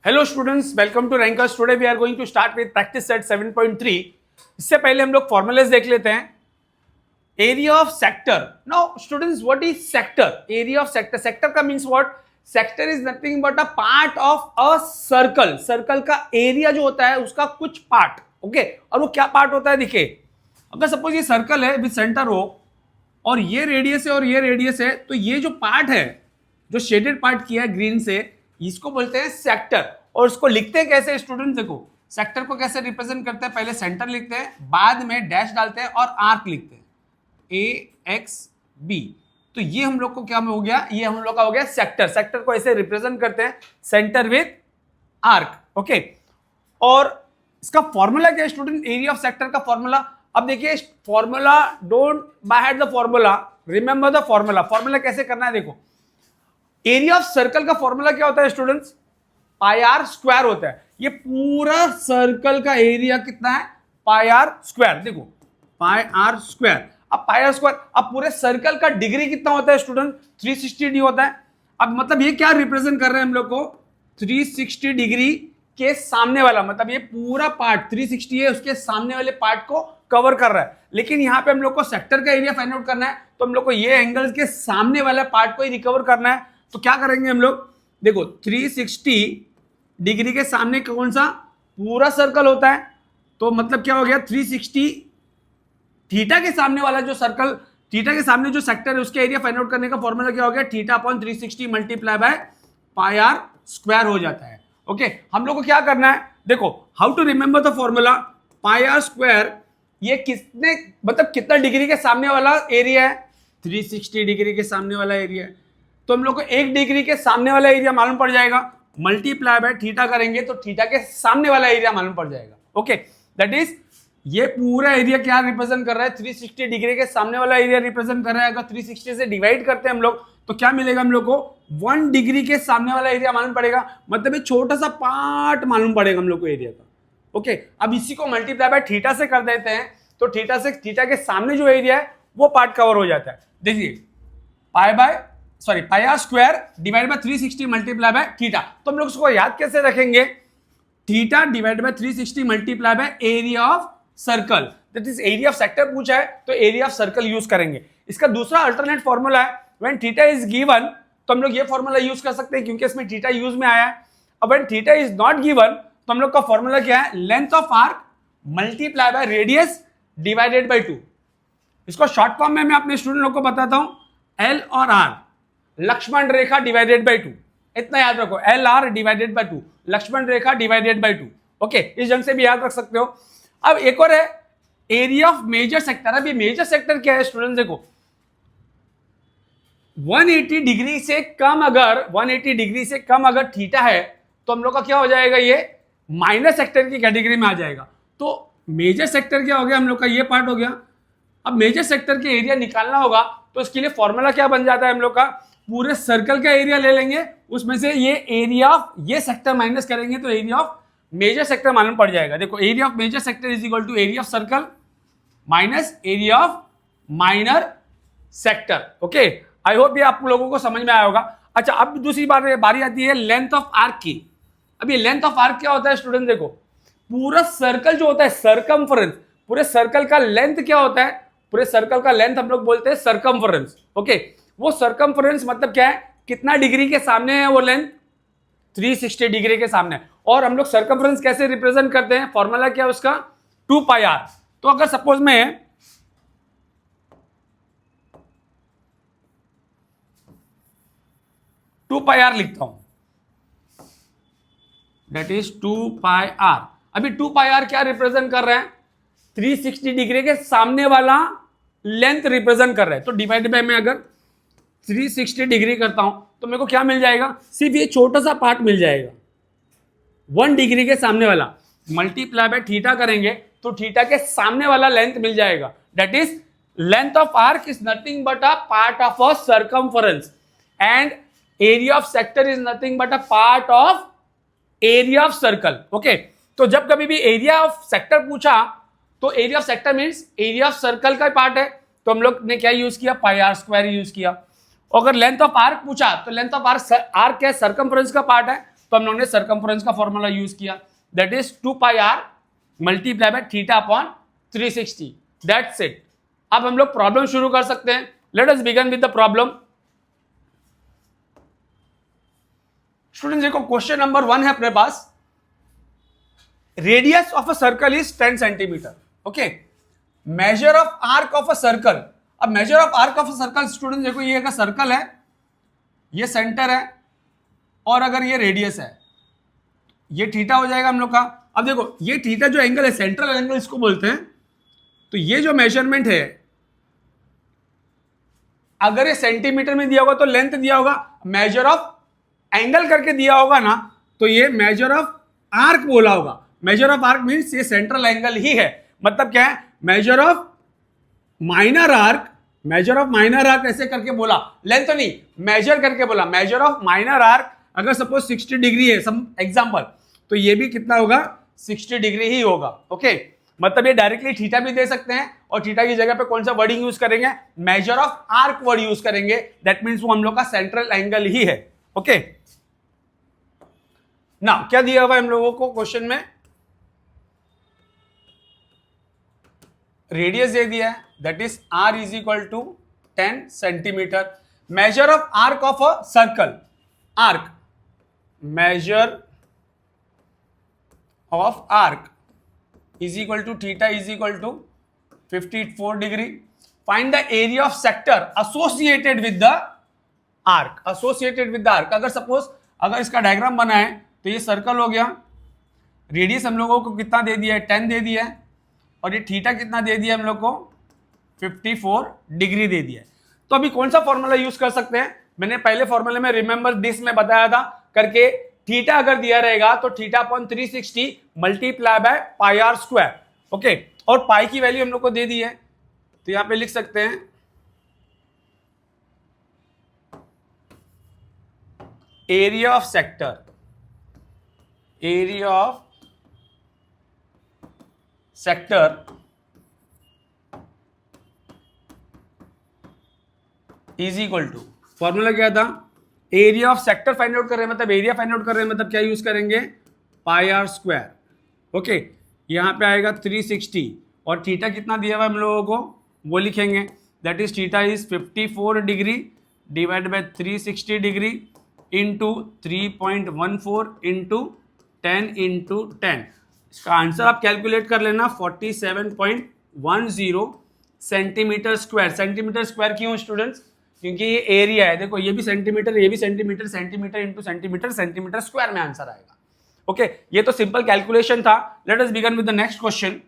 Hello students, welcome to rankers. Today we are going to start with practice set 7.3। इससे पहले हम लोग formulas देख लेते हैं। Area of sector. Now students, what is sector? Area of sector, sector का means what? Sector is nothing but a part of a circle. Circle का area जो होता है उसका कुछ पार्ट, ओके। और वो क्या पार्ट होता है? देखिए, अगर सपोज ये सर्कल है विद सेंटर हो और ये रेडियस है और ये रेडियस है, तो ये जो पार्ट है, जो शेडेड पार्ट किया है ग्रीन से, इसको बोलते हैं सेक्टर। और इसको लिखते हैं कैसे स्टूडेंट? देखो, सेक्टर को कैसे रिप्रेजेंट करते हैं? पहले सेंटर लिखते हैं, बाद में डैश डालते हैं और आर्क लिखते हैं, AXB। तो ये हम लोग को क्या हो गया? ये हम लोग का हो गया सेक्टर। सेक्टर को ऐसे रिप्रेजेंट करते हैं, सेंटर विद आर्क, ओके। और इसका फॉर्मूला क्या है स्टूडेंट? एरिया ऑफ सेक्टर का फॉर्मूला, अब देखिए formula, don't by heart the formula, remember the formula. Formula कैसे करना है? देखो, एरिया ऑफ सर्कल का फॉर्मूला क्या होता है स्टूडेंट्स? पाई आर स्क्वायर होता है। ये पूरा सर्कल का एरिया कितना है? पाई आर स्क्वायर। देखो, पाई आर स्क्वायर। अब पाई आर स्क्वायर, अब पूरे सर्कल का डिग्री कितना होता है स्टूडेंट? 360 होता है। अब मतलब ये क्या रिप्रेजेंट कर रहे हैं हम लोग को? 360 डिग्री के सामने वाला, मतलब ये पूरा पार्ट 360 है, उसके सामने वाले पार्ट को कवर कर रहा है। लेकिन यहां पे हम लोग को सेक्टर का एरिया फाइंड आउट करना है, तो हम लोग को ये एंगल्स के सामने वाले पार्ट को ही रिकवर करना है। तो क्या करेंगे हम लोग? देखो, 360 डिग्री के सामने कौन सा? पूरा सर्कल होता है। तो मतलब क्या हो गया? 360 थीटा के सामने वाला जो सर्कल, थीटा के सामने जो सेक्टर है, उसके एरिया फाइंड आउट करने का फॉर्मूला क्या हो गया? Theta upon 360 multiply by pi r square हो जाता है, ओके। हम लोग को क्या करना है? देखो, how to remember the formula? Pi r square, ये कितने, मतलब कितना डिग्री के सामने वाला एरिया है? 360 डिग्री के सामने वाला एरिया है। तो हम लोग को 1 डिग्री के सामने वाला एरिया मालूम पड़ जाएगा, मल्टीप्लाई बाय थीटा करेंगे तो थीटा के सामने वाला एरिया मालूम पड़ जाएगा, ओके। दैट इज, ये पूरा एरिया क्या रिप्रेजेंट कर रहा है? 360 डिग्री के सामने वाला एरिया रिप्रेजेंट कर रहा है। अगर 360 से डिवाइड करते हैं हम लोग, तो क्या मिलेगा हम लोग को? 1 डिग्री के सामने वाला एरिया मालूम पड़ेगा। मतलब ये छोटा सा पार्ट मालूम पड़ेगा हम लोग को एरिया का, ओके। अब इसी को मल्टीप्लाई बाय थीटा से कर देते हैं, तो थीटा से, थीटा के सामने जो एरिया है वो पार्ट कवर हो जाता है। देखिए, pi r square divide by 360 multiply by theta. तो हम लोग उसको याद कैसे रखेंगे? Theta divide by 360 multiply by area of circle. That is, area of sector पूछा है तो एरिया ऑफ सर्कल यूज करेंगे। इसका दूसरा अल्टरनेट फॉर्मूला है, व्हेन थीटा इज गिवन, तो हम लोग ये फॉर्मूला यूज कर सकते हैं क्योंकि इसमें थीटा यूज में आया है। अब when theta is not given, तो हम लोग का फॉर्मूला क्या है? Length of arc multiply by radius divided by 2। इसको शॉर्ट फॉर्म में मैं अपने स्टूडेंट लोग को बताता हूं, एल और R, Lakshman Rekha divided by 2। इतना याद रखो, L R divided by 2, Lakshman Rekha divided by 2, okay. इस ढंग से भी याद रख सकते हो। अब एक और है, एरिया ऑफ मेजर सेक्टर। अब ये मेजर सेक्टर क्या है स्टूडेंट? देखो, 180 डिग्री से कम, अगर 180 डिग्री से कम अगर थीटा है, तो हम लोग का क्या हो जाएगा? ये माइनर सेक्टर की कैटेगरी में आ जाएगा। तो मेजर सेक्टर क्या हो गया हम लोग का? ये पार्ट हो गया। अब मेजर सेक्टर के एरिया निकालना होगा, तो इसके लिए फॉर्मूला क्या बन जाता है हम लोग का? पूरे सर्कल का एरिया ले लेंगे, उसमें से ये एरिया ऑफ ये सेक्टर माइनस करेंगे तो एरिया ऑफ मेजर सेक्टर मालूम पड़ जाएगा। देखो, area of major sector is equal to area of circle minus area of minor sector, okay. I hope ये आप लोगों को समझ में आया होगा। अच्छा, अब दूसरी बारी आती है लेंथ ऑफ आर्क की। अब ये लेंथ ऑफ आर्क क्या होता है स्टूडेंट? देखो, पूरा सर्कल जो होता है, सर्कमफरेंस, पूरे सर्कल का लेंथ क्या होता है? पूरे सर्कल का लेंथ हम लोग बोलते हैं सर्कमफरेंस, ओके। वो सर्कमफरेंस मतलब क्या है? कितना डिग्री के सामने है वो लेंथ? 360 डिग्री के सामने। और हम लोग सर्कमफरेंस कैसे रिप्रेजेंट करते हैं? फॉर्मूला क्या है उसका? 2 पाई आर। तो अगर सपोज में 2 पाई आर लिखता हूं, दैट इज 2 पाई आर। अभी 2 पाई आर क्या रिप्रेजेंट कर रहे हैं? 360 डिग्री के सामने वाला लेंथ रिप्रेजेंट कर रहे हैं। तो डिवाइड बाय में अगर 360 डिग्री करता हूं, तो मेरे को क्या मिल जाएगा? सिर्फ ये छोटा सा पार्ट मिल जाएगा, 1 डिग्री के सामने वाला। मल्टीप्लाई बाय थीटा करेंगे तो थीटा के सामने वाला लेंथ मिल जाएगा। That is, length of arc is nothing but a part of a circumference and area of sector is nothing but a part of area of circle, okay. तो जब कभी भी एरिया ऑफ सेक्टर पूछा, तो area of sector means area of circle का part है, तो हम लोग ने क्या यूज किया? पाई आर स्क्वायर यूज किया। अगर लेंथ ऑफ आर्क पूछा, तो लेंथ ऑफ आर्क क्या है? सर्कमफ्रेंस का पार्ट है, तो हम लोगों ने सर्कम्फ्रेंस का फॉर्मूला यूज किया, that is 2 pi r multiply by theta upon 360, that's it. अब हम लोग प्रॉब्लम शुरू कर सकते हैं। Let us begin with the problem. Students देखो क्वेश्चन नंबर 1 है अपने पास, radius of a circle is 10 centimetre, okay, major of arc of a circle. अब major of arc of a circle student देखो, ये अगर सर्कल है, ये सेंटर है, और अगर ये रेडियस है, ये थीटा हो जाएगा हम लोग का। अब देखो ये थीटा जो एंगल है, सेंट्रल एंगल इसको बोलते हैं। तो ये जो मेजरमेंट है, अगर ये सेंटीमीटर में दिया होगा तो लेंथ दिया होगा, मेजर ऑफ एंगल करके दिया होगा ना, तो ये मेजर ऑफ आर्क बोला होगा। मेजर ऑफ आर्क मींस ये सेंट्रल एंगल ही है। मतलब क्या है, major of minor arc, measure of minor arc ऐसे करके बोला, लेंथ तो नहीं, मेजर करके बोला। मेजर ऑफ माइनर आर्क अगर सपोज 60 डिग्री है, सम एग्जांपल, तो ये भी कितना होगा, 60 डिग्री ही होगा। ओके, मतलब ये डायरेक्टली थीटा भी दे सकते हैं, और थीटा की जगह पे कौन सा वर्डिंग यूज करेंगे, major of arc word use करेंगे। दैट मींस वो हम लोग का सेंट्रल एंगल ही है। ओके, ना क्या दिया हुआ है हम लोगों को क्वेश्चन में, रेडियस दे दिया है, that is r is equal to 10 centimetre. Measure of arc of a circle, arc, measure of arc is equal to theta is equal to 54 degree. Find the area of sector associated with the arc, associated with the arc. अगर suppose अगर इसका diagram बना है, तो ये circle हो गया, radius हम लोगों को कितना दे दिया है, 10 दे दिया है, और ये थीटा कितना दे दिया हम लोग को, 54 डिग्री दे दिया है। तो अभी कौन सा फॉर्मूला यूज कर सकते हैं, मैंने पहले फॉर्मूले में रिमेंबर दिस में बताया था करके, थीटा अगर दिया रहेगा तो theta upon 360 multiply by pi r square. Okay, और पाई की वैल्यू हम लोग को दे दी है, तो यहां पे लिख सकते हैं area of sector, area of sector is equal to, formula क्या था, area of sector find out कर रहे हैं, मतलब एरिया फाइंड आउट कर रहे हैं, मतलब क्या यूज करेंगे, पाई आर स्क्वायर। ओके, यहां पे आएगा 360, और थीटा कितना दिया हुआ हम लोगों को वो लिखेंगे, that is theta is 54 degree divide by 360 degree into 3.14 into 10 into 10। इसका आंसर आप कैलकुलेट कर लेना, 47.10 सेंटीमीटर स्क्वायर। सेंटीमीटर स्क्वायर क्यों स्टूडेंट्स, क्योंकि ये एरिया है, देखो ये भी सेंटीमीटर, ये भी centimetre, centimetre into centimetre, centimetre square में आंसर आएगा। ओके, ये तो सिंपल कैलकुलेशन था। Let us begin with the next question.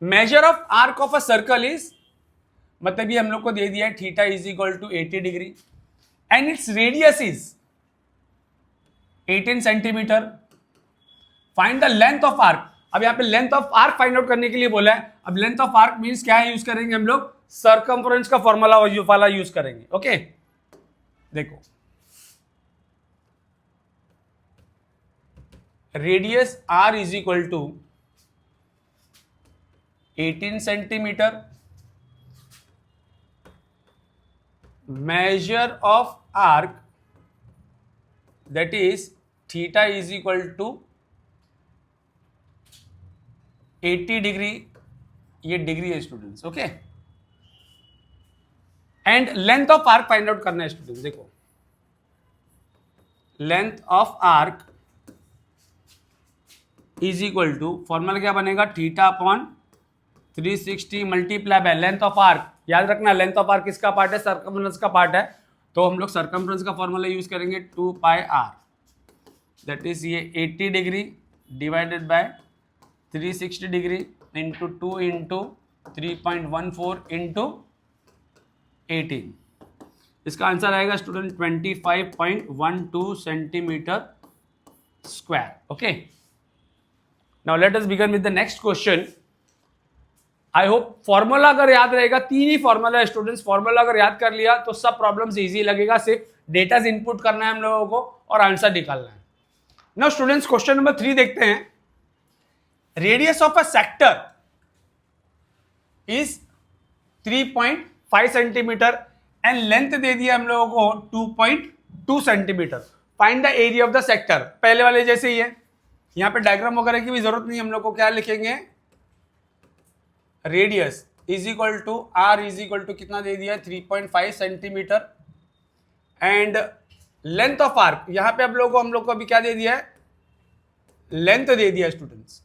Measure of arc of a circle is, मतलब ये हम लोग को दे दिया है theta is equal to 80 degree and its radius is 18 centimetre. Find the length of arc. अब यहां पे length of arc find out करने के लिए बोला है। अब लेंथ ऑफ आर्क मींस क्या है, यूज करेंगे हम लोग सर्कम्फ्रेंस का फॉर्मूला वाला यूज करेंगे। ओके, देखो radius r is equal to 18 centimetre, measure of arc, that is theta is equal to 80 degree, ये डिग्री है students. Okay, and length of arc find out करना है स्टूडेंट्स। देखो length of arc is equal to, formula क्या बनेगा, theta upon 360 multiply by length of arc. याद रखना length of arc किसका पार्ट है, सर्कमफ्रेंस का पार्ट है, तो हम लोग सर्कमफ्रेंस का फॉर्मूला यूज करेंगे 2 पाई आर, दैट इज ये 80 degree divided by 360 degree into 2 into 3.14 into 18। इसका आंसर आएगा student 25.12 centimetre square. Okay, now let us begin with the next question. I hope formula अगर याद रहेगा, तीन ही फॉर्मूला है स्टूडेंट्स, फॉर्मूला अगर याद कर लिया तो सब प्रॉब्लम्स इजी लगेगा, सिर्फ डेटा इनपुट करना है हम लोगों को और आंसर निकालना है। नाउ स्टूडेंट्स क्वेश्चन नंबर 3 देखते हैं। Radius of a sector is 3.5 centimetre and length दे दिया हम लोगों को 2 centimetre. Find the area of the sector, पहले वाले जैसे ही है, यहां पे डायग्राम वगैरह की भी जरूरत नहीं, हम लोग को क्या लिखेंगे, radius is equal to r is equal to कितना दे दिया, 3.5 centimetre, and length of arc, यहां पे हम लोग को अभी क्या दे दिया है, लेंथ दे दिया students,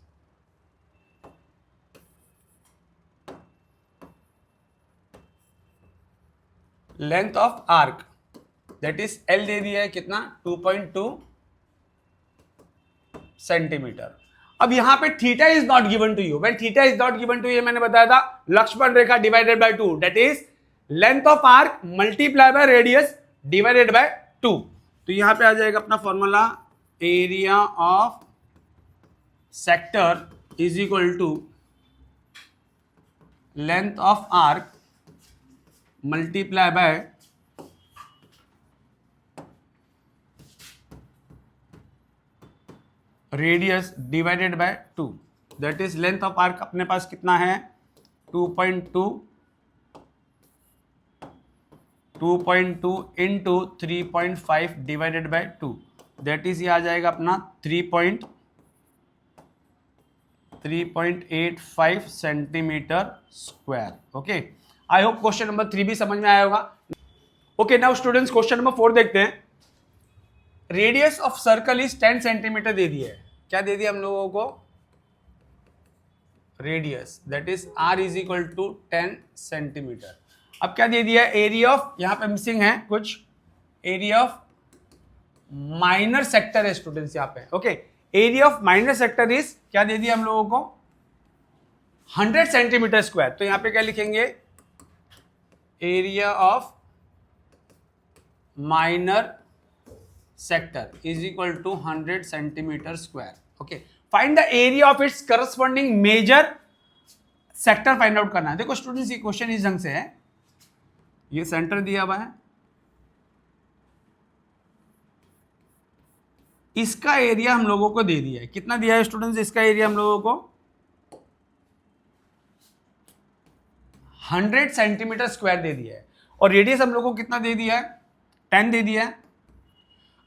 length of arc that is L दे दिया है कितना, 2.2 सेंटीमीटर। अब यहां पे theta is not given to you, when theta is not given to you, मैंने बताया था Lakshman Rekha divided by 2, that is length of arc multiply by radius divided by 2। तो यहां पे आ जाएगा अपना formula, area of sector is equal to length of arc multiply by radius divided by 2, that is length of arc अपने पास कितना है, 2.2 into 3.5 divided by 2, that is ये आ जाएगा अपना 3.85 centimetre square. Okay, I hope question number 3 भी समझ में आया होगा। Okay, now students question number 4 देखते हैं। Radius of circle is 10 centimetre दे दिया है, क्या दे दिया हम लोगों को, radius that is r is equal to 10 centimetre. अब क्या दे दिया, एरिया ऑफ, यहां पे मिसिंग है कुछ, एरिया ऑफ माइनर सेक्टर है स्टूडेंट्स यहां पे। Okay, area of minor sector is क्या दे दिया हम लोगों को, 100 सेंटीमीटर स्क्वायर। तो यहां पे क्या लिखेंगे, area of minor sector is equal to 100 centimetre square. Okay, find the area of its corresponding major sector find out करना है। देखो स्टूडेंट्स, ये क्वेश्चन इस ढंग से है, ये सेंटर दिया हुआ है, इसका एरिया हम लोगों को दे दिया है, कितना दिया है स्टूडेंट्स, इसका एरिया हम लोगों को 100 सेंटीमीटर स्क्वायर दे दिया है, और रेडियस हम लोगों को कितना दे दिया है, 10 दे दिया है।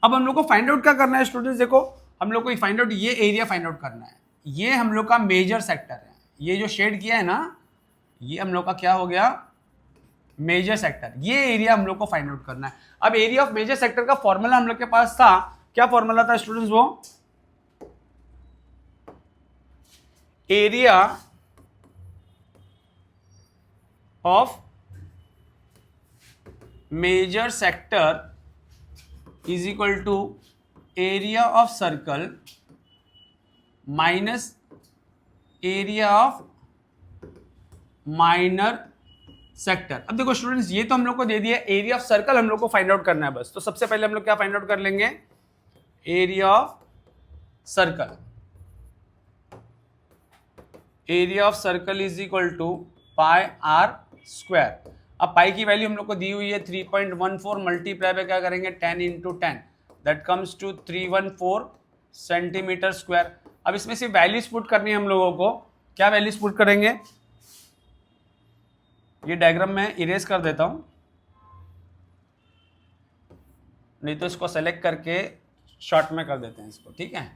अब हम लोग को फाइंड आउट क्या करना है स्टूडेंट्स, देखो हम लोग को फाइंड आउट, ये एरिया फाइंड आउट करना है, ये हम लोग का मेजर सेक्टर है, ये जो शेड किया है ना, ये हम लोग का क्या हो गया, मेजर सेक्टर, ये एरिया हम लोग को फाइंड आउट करना है। अब एरिया ऑफ मेजर सेक्टर का फॉर्मूला हम लोग के पास था, क्या फॉर्मूला था स्टूडेंट्स, वो area of major sector is equal to area of circle minus area of minor sector. अब देखो स्टूडेंट्स, ये तो हम लोग को दे दिया, एरिया ऑफ सर्कल हम लोग को फाइंड आउट करना है बस। तो सबसे पहले हम लोग क्या फाइंड आउट कर लेंगे, area of circle, area of circle is equal to pi r square. अब पाई की वैल्यू हम लोग को दी हुई है 3.14, मल्टीप्लाई पे क्या करेंगे 10 into 10, that comes to 314 centimetre square. अब इसमें सिर्फ वैल्यूज पुट करनी है हम लोगों को, क्या वैल्यूज पुट करेंगे, ये डायग्राम में इरेज कर देता हूं, नहीं तो इसको सेलेक्ट करके शॉर्ट में कर देते हैं इसको, ठीक है।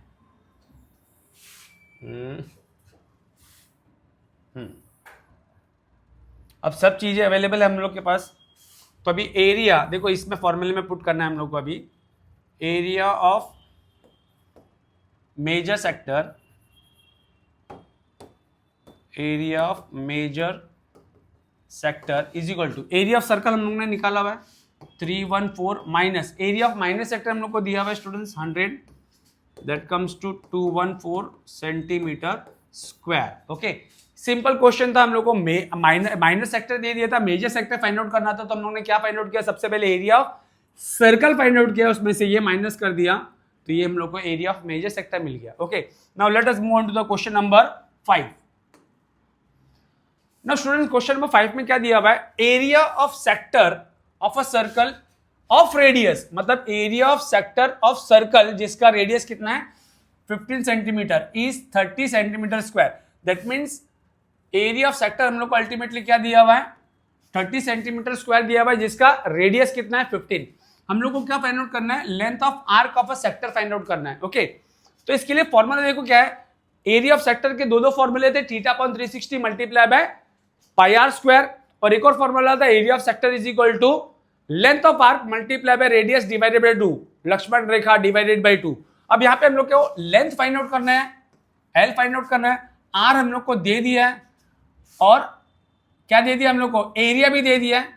अब सब चीजें अवेलेबल है हम लोग के पास। तो अभी एरिया देखो, इसमें फॉर्मूले में पुट करना है हम लोग को, अभी area of major sector, area of major sector is equal to area of circle हम लोग ने निकाला हुआ है 314 minus area of minus sector हम लोग को दिया हुआ है students 100, that comes to 214 centimetre square. Okay, simple question था, हम लोग को माइनर सेक्टर दे दिया था, मेजर सेक्टर फाइंड आउट करना था। तो हम लोग ने क्या फाइंड आउट किया, सबसे पहले area of circle find out किया, उसमें से ये माइनस कर दिया, तो ये हम लोग को एरिया ऑफ मेजर सेक्टर मिल गया। Okay, now let us move on to the question number 5। Now students, question number 5 में क्या दिया हुआ है, area of sector of a circle of radius, मतलब area of sector of circle जिसका radius कितना है 15 centimetre is 30 centimetre square. That means area of sector हम लोग को अल्टीमेटली क्या दिया हुआ है 30 सेंटीमीटर स्क्वायर दिया हुआ है, जिसका रेडियस कितना है 15। हम लोग को क्या फाइंड आउट करना है, length of arc of a sector find out करना है। ओके, तो इसके लिए फॉर्मूला देखो क्या है, एरिया ऑफ सेक्टर के दो फॉर्मूले थे, theta upon 360 multiply by pi r square, और एक और फॉर्मूला था area of sector is equal to length of arc multiply by radius divided by 2, Lakshman Rekha divided by 2। अब यहां पे हम लोग को लेंथ फाइंड आउट करना है, एल फाइंड आउट करना है, आर हम लोग को दे दिया है, और क्या दे दिया हम लोग को, एरिया भी दे दिया है।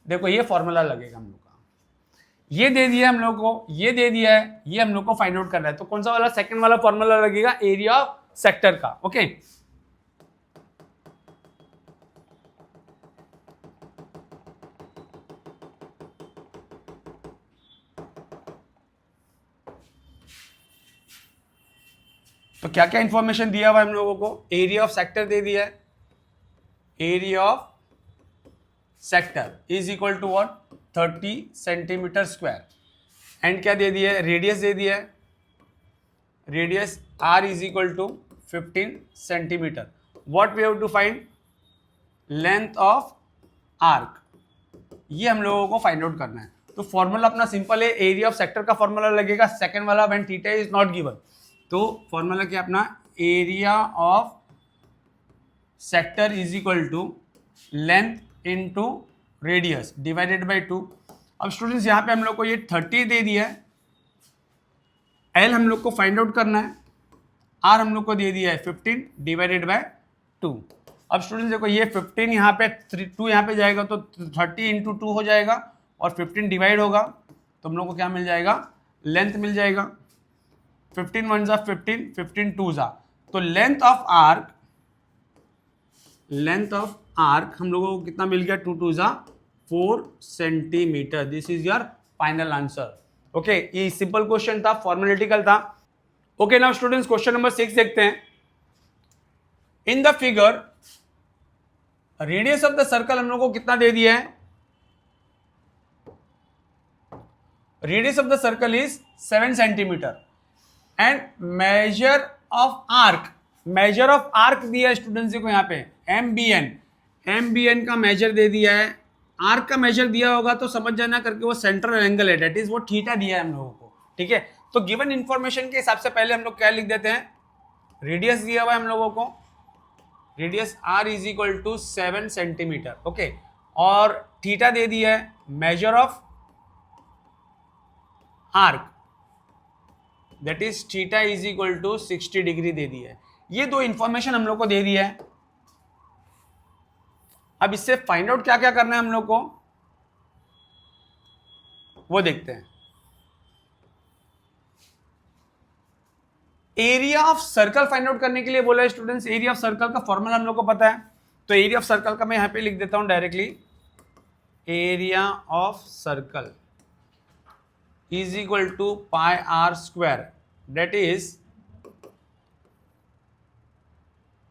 देखो ये फॉर्मूला लगेगा हम लोग का, ये दे दिया हम लोग को, ये दे दिया है, ये हम लोग को फाइंड आउट करना है। तो कौन सा वाला, सेकंड वाला फॉर्मूला लगेगा एरिया ऑफ सेक्टर का। ओके, तो क्या क्या इंफॉर्मेशन दिया हुआ है हम लोगों को, एरिया ऑफ सेक्टर दे दिया है, area of sector is equal to what, 30 centimetre square, and क्या दे दिया है, रेडियस दे दिया है, radius r is equal to 15 centimetre. What we have to find, length of arc, ये हम लोगों को फाइंड आउट करना है। तो फॉर्मूला अपना सिंपल है, एरिया ऑफ सेक्टर का फॉर्मूला लगेगा, सेकंड वाला when theta is not given, तो फॉर्मूला क्या अपना, area of sector is equal to length into radius divided by 2। अब स्टूडेंट्स यहां पे हम लोग को ये 30 दे दिया है, एल हम लोग को फाइंड आउट करना है, आर हम लोग को दे दिया है 15 डिवाइडेड बाय 2। अब स्टूडेंट्स देखो ये 15 यहाँ पे 2 यहाँ पे जाएगा तो 30 इंटू 2 हो जाएगा, और 15 डिवाइड होगा तो हम लोग को क्या मिल जाएगा, लेंथ मिल जाएगा, 15 1 जा 15, 15 2 जा, तो length of arc, length of arc हम लोगों को कितना मिल गया, 2 2 जा 4 centimetre. This is your final answer. Okay, ये सिंपल क्वेश्चन था, फॉर्मेलिटिकल था। Okay, now students question number 6 देखते हैं। In the figure radius of the circle हम लोग को कितना दे दिया है, radius of the circle is 7 centimetre, and major of arc, measure of arc दिया है स्टूडेंट्स को यहाँ पे एमबीएन, एमबीएन का मेजर दे दिया है, आर्क का मेजर दिया होगा तो समझ जाना करके वो सेंट्रल एंगल है, डेट इज वो थीटा दिया है हम लोगों को। ठीक है, तो गिवन इंफॉर्मेशन के हिसाब से पहले हम लोग क्या लिख देते हैं, रेडियस दिया हुआ है हम लोगों को, radius r is equal to 7 centimetre. Okay, और थीटा दे दिया है, major of arc that is theta is equal to 60 degree दे दिया है। ये दो इंफॉर्मेशन हम लोग को दे दिया है। अब इससे फाइंड आउट क्या क्या करना है हम लोग को, वो देखते हैं। Area of circle find out करने के लिए बोला है स्टूडेंट्स, एरिया ऑफ सर्कल का फॉर्मूला हम लोग को पता है, तो एरिया ऑफ सर्कल का मैं यहां पे लिख देता हूं directly, area of circle is equal to pi r square, that is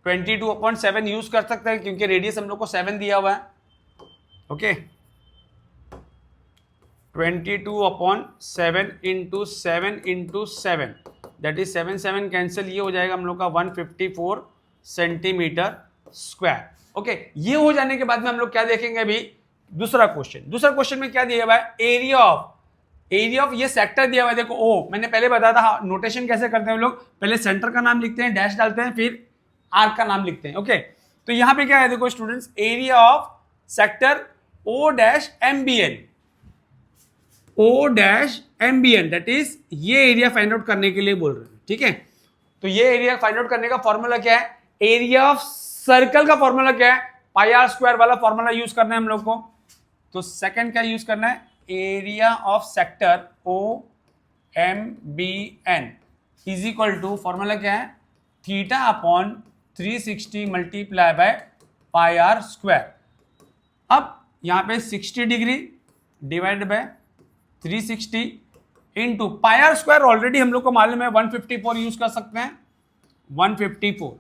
22/7 use कर सकते हैं क्योंकि रेडियस हम लोग को 7 दिया हुआ है। Okay, 22/7 into 7 into 7 that is 7 7 cancel, ये हो जाएगा हम लोग का 154 सेंटीमीटर स्क्वायर। ओके, ये हो जाने के बाद में हम लोग क्या देखेंगे अभी, दूसरा क्वेश्चन। दूसरा क्वेश्चन में क्या दिया हुआ है, एरिया ऑफ, एरिया ऑफ ये सेक्टर दिया हुआ है। देखो ओ, मैंने पहले बताया था नोटेशन कैसे करते हैं हम लोग, पहले सेंटर का नाम लिखते हैं, डैश डालते हैं, फिर आर्क का नाम लिखते हैं। ओके, तो यहां पे क्या है देखो students, area of sector O dash MBN, O dash MBN that is ये एरिया फाइंड आउट करने के लिए बोल रहे हैं। ठीक है, तो ये एरिया फाइंड आउट करने का फॉर्मूला क्या है, एरिया ऑफ सर्कल का फॉर्मूला क्या है, पाई आर स्क्वायर वाला फॉर्मूला यूज करना है हम लोग को। तो सेकंड क्या यूज करना है, area of sector O M B N is equal to, formula क्या है, theta upon 360 multiply by pi r square. अब यहां पे 60 degree divide by 360 into pi r square, already हम लोग को मालूम है 154 यूज कर सकते हैं, 154।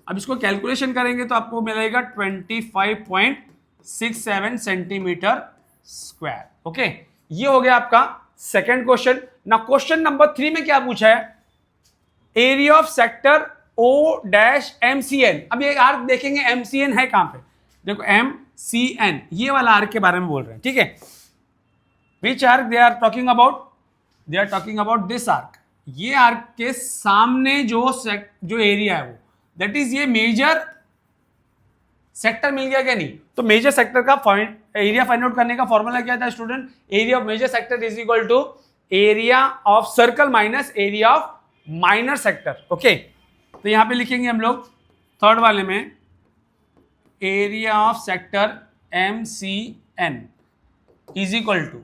अब इसको कैलकुलेशन करेंगे तो आपको मिलेगा 25.67 सेंटीमीटर स्क्वायर। ओके, ये हो गया आपका सेकंड क्वेश्चन। ना क्वेश्चन नंबर 3 में क्या पूछा है, area of sector O dash M C N. अब ये आर्क देखेंगे एम सी एन है कहां पे, देखो एम सी एन, ये वाला आर्क के बारे में बोल रहे हैं। ठीक है, which arc they are talking about, they are talking about this arc, ये आर्क के सामने जो एरिया है वो, दैट इज ये मेजर सेक्टर मिल गया क्या नहीं। तो मेजर सेक्टर का एरिया फाइंड आउट करने का फॉर्मूला क्या था student, area of major sector is equal to area of circle minus area of minor sector. Okay, तो यहां पे लिखेंगे हम लोग थर्ड वाले में area of sector MCN is equal to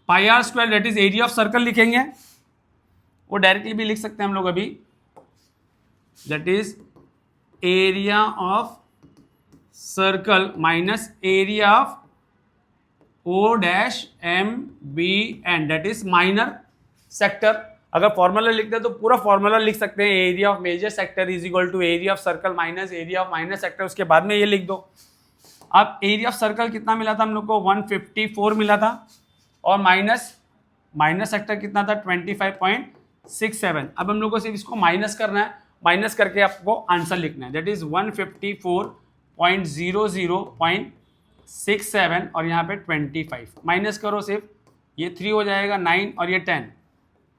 pi r square, that is area of circle लिखेंगे, वो डायरेक्टली भी लिख सकते हैं हम लोग अभी, that is area of circle minus area of O'(M'(B') that is minor sector. अगर फॉर्मूला लिखते हैं तो पूरा फॉर्मूला लिख सकते हैं, area of major sector is equal to area of circle minus area of minor sector, उसके बाद में ये लिख दो। अब एरिया ऑफ सर्कल कितना मिला था हम लोग को, 154 मिला था, और माइनस सेक्टर कितना था, 25.67। अब हम लोग को सिर्फ इसको माइनस करना है, माइनस करके आपको आंसर लिखना है, दैट इज 154.00.67 और यहाँ पे 25 माइनस करो सिर्फ, ये 3 हो जाएगा 9 और ये 10,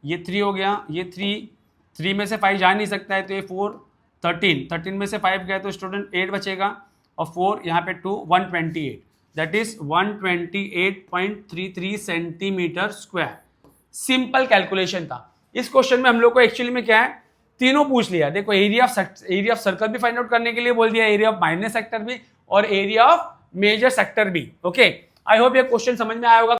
ये 3 हो गया, ये 3 में से 5 जा नहीं सकता है तो ये 4 13 में से 5 गए तो स्टूडेंट 8 बचेगा, और 4 यहाँ पे 2 128, that is 128.33 centimetre square. Simple calculation था। इस क्वेश्चन में हम लोग को एक्चुअली में क्या है, तीनों पूछ लिया। देखो एरिया ऑफ सर्कल भी फाइंड आउट करने के लिए बोल दिया, एरिया ऑफ माइनर सेक्टर भी और एरिया ऑफ मेजर सेक्टर भी। ओके, आई होप ये क्वेश्चन समझ में आया होगा।